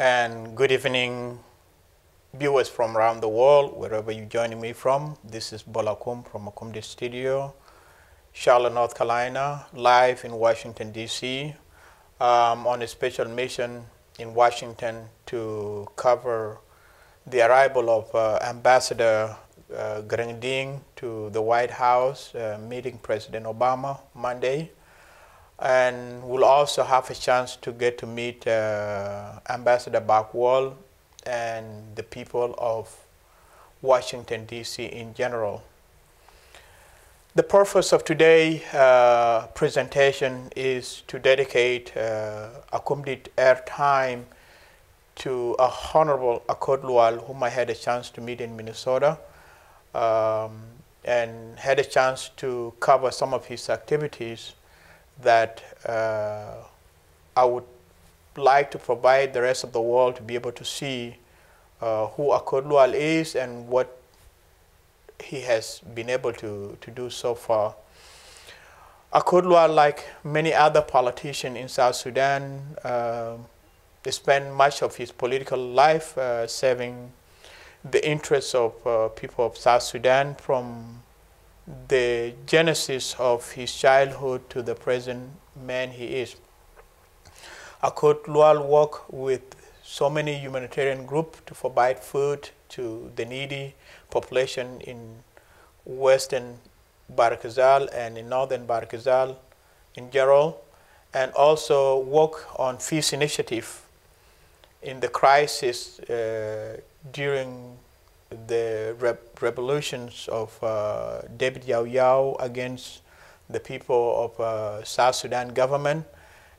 and good evening, viewers from around the world, wherever you're joining me from. This is Bolakum from Makumdi Studio, Charlotte, North Carolina, live in Washington, D.C. On a special mission in Washington to cover the arrival of Ambassador Grandin to the White House, meeting President Obama Monday. And we'll also have a chance to get to meet Ambassador Akot Lual and the people of Washington, D.C. in general. The purpose of today's presentation is to dedicate a complete airtime to a Honorable Akot Lual, whom I had a chance to meet in Minnesota, and had a chance to cover some of his activities that I would like to provide the rest of the world to be able to see who Akot Lual is and what he has been able to do so far. Akot Lual, like many other politicians in South Sudan, spent much of his political life serving the interests of people of South Sudan, from the genesis of his childhood to the present man he is. Akot Lual worked with so many humanitarian groups to provide food to the needy population in western Bahr-el-Ghazal and in northern Bahr-el-Ghazal in general, and also work on peace initiative in the crisis during the revolutions of David Yao Yao against the people of South Sudan government,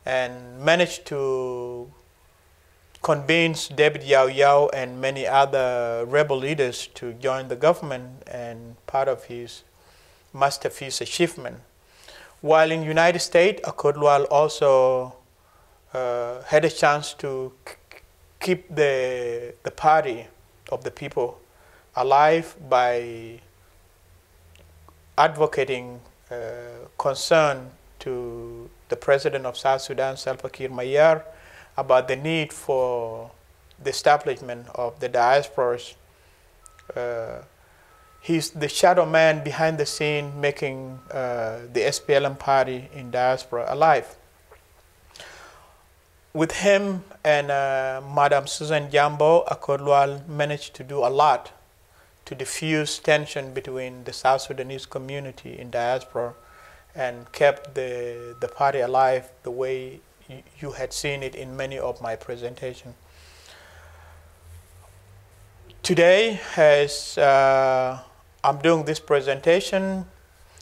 and managed to convince David Yao Yao and many other rebel leaders to join the government, and part of his masterpiece achievement. While in the United States, Akot Lual also had a chance to keep the party of the people alive by advocating concern to the president of South Sudan, Salva Kiir Mayar, about the need for the establishment of the diasporas. He's the shadow man behind the scene, making the SPLM party in diaspora alive. With him and Madam Susan Jambo, Akot Lual managed to do a lot to diffuse tension between the South Sudanese community in diaspora, and kept the party alive the way you had seen it in many of my presentations. Today, as I'm doing this presentation,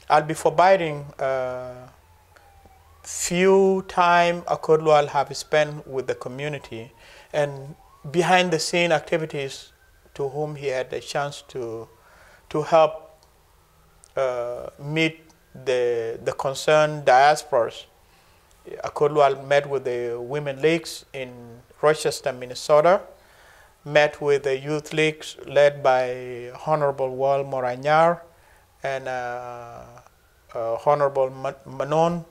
I'll be providing few time Akot Lual have spent with the community and behind the scene activities to whom he had a chance to help meet the concerned diasporas. Akot Lual met with the Women Leagues in Rochester, Minnesota, met with the Youth Leagues led by Honorable Wal Moranyar and Honorable Manon.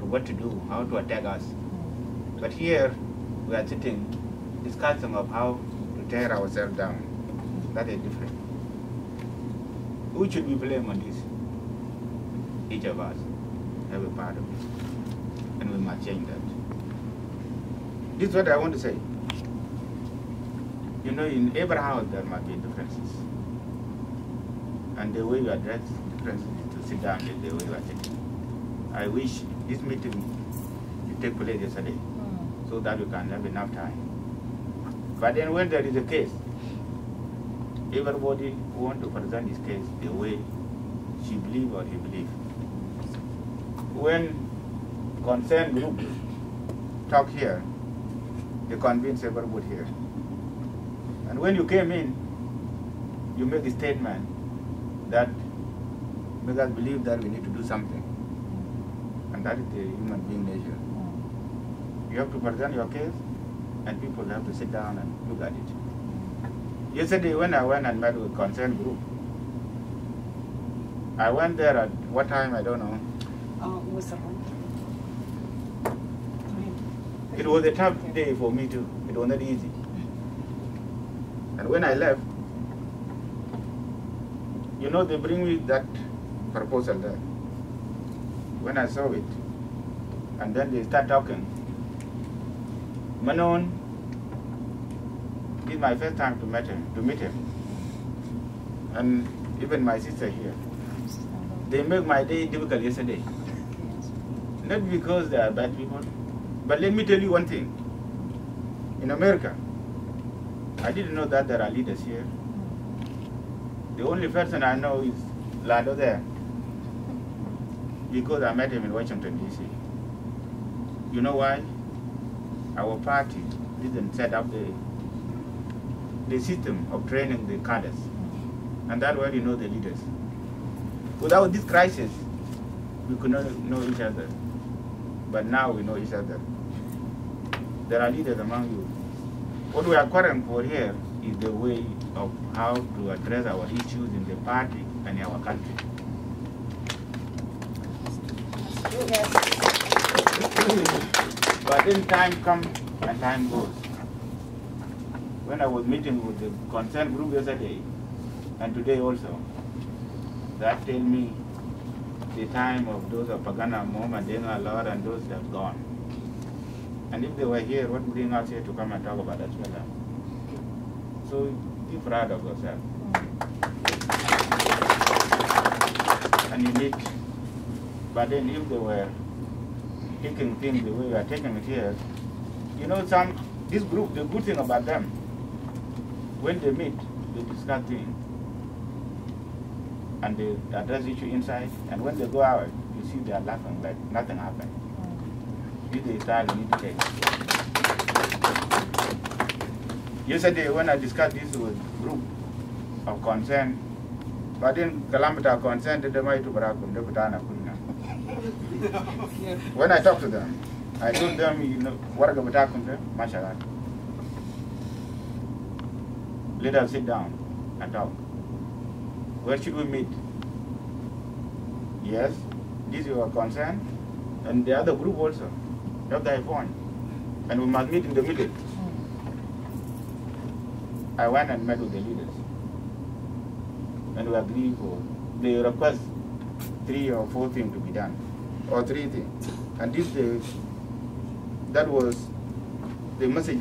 What to do, how to attack us. But here we are sitting discussing of how to tear ourselves down. That is different. Who should we blame on this? Each of us have a part of it, and we must change that. This is what I want to say. You know, in every house there must be differences. And the way you address differences is to sit down the way you are sitting. I wish this meeting take place yesterday, so that we can have enough time. But then when there is a case, everybody want to present his case the way she believe or he believe. When concerned group talk here, they convince everybody here. And when you came in, you make a statement that make us believe that we need to do something. And that is the human being nature. You have to present your case, and people have to sit down and look at it. Yesterday, when I went and met with concerned group, I went there at what time, I don't know. It was a tough day for me too. It was not easy. And when I left, you know, they bring me that proposal there. When I saw it, and then they start talking. Manon, this is my first time to meet him. And even my sister here. They make my day difficult yesterday. Not because they are bad people, but let me tell you one thing. In America, I didn't know that there are leaders here. The only person I know is Lando there, because I met him in Washington, D.C. You know why? Our party didn't set up the system of training the cadres. And that's why you know the leaders. Without this crisis, we could not know each other. But now we know each other. There are leaders among you. What we are quarreling for here is the way of how to address our issues in the party and in our country. Yes. But then time comes and time goes. When I was meeting with the concerned group yesterday, and today also, that tell me the time of those of Pagana, Muhammad, Denga, Lord, and those that have gone. And if they were here, what would bring us here to come and talk about that? So be proud of yourself. And you need, but then if they were taking things the way we are taking it here, you know, this group, the good thing about them, when they meet, they discuss things. And they address issue inside, and when they go out, you see they are laughing like nothing happened. This is the style you need to take. Yesterday, when I discussed this with a group of concern, but then Calamity concerned, they might to Barakum, they put on a When I talked to them, I told them, you know, what are the Batakum, mashallah. Let us sit down and talk. Where should we meet? Yes, this is your concern, and the other group also. That's their point. And we must meet in the middle. I went and met with the leaders. And we agreed for, they request 3 or 4 things to be done, or 3 things. And that was the message.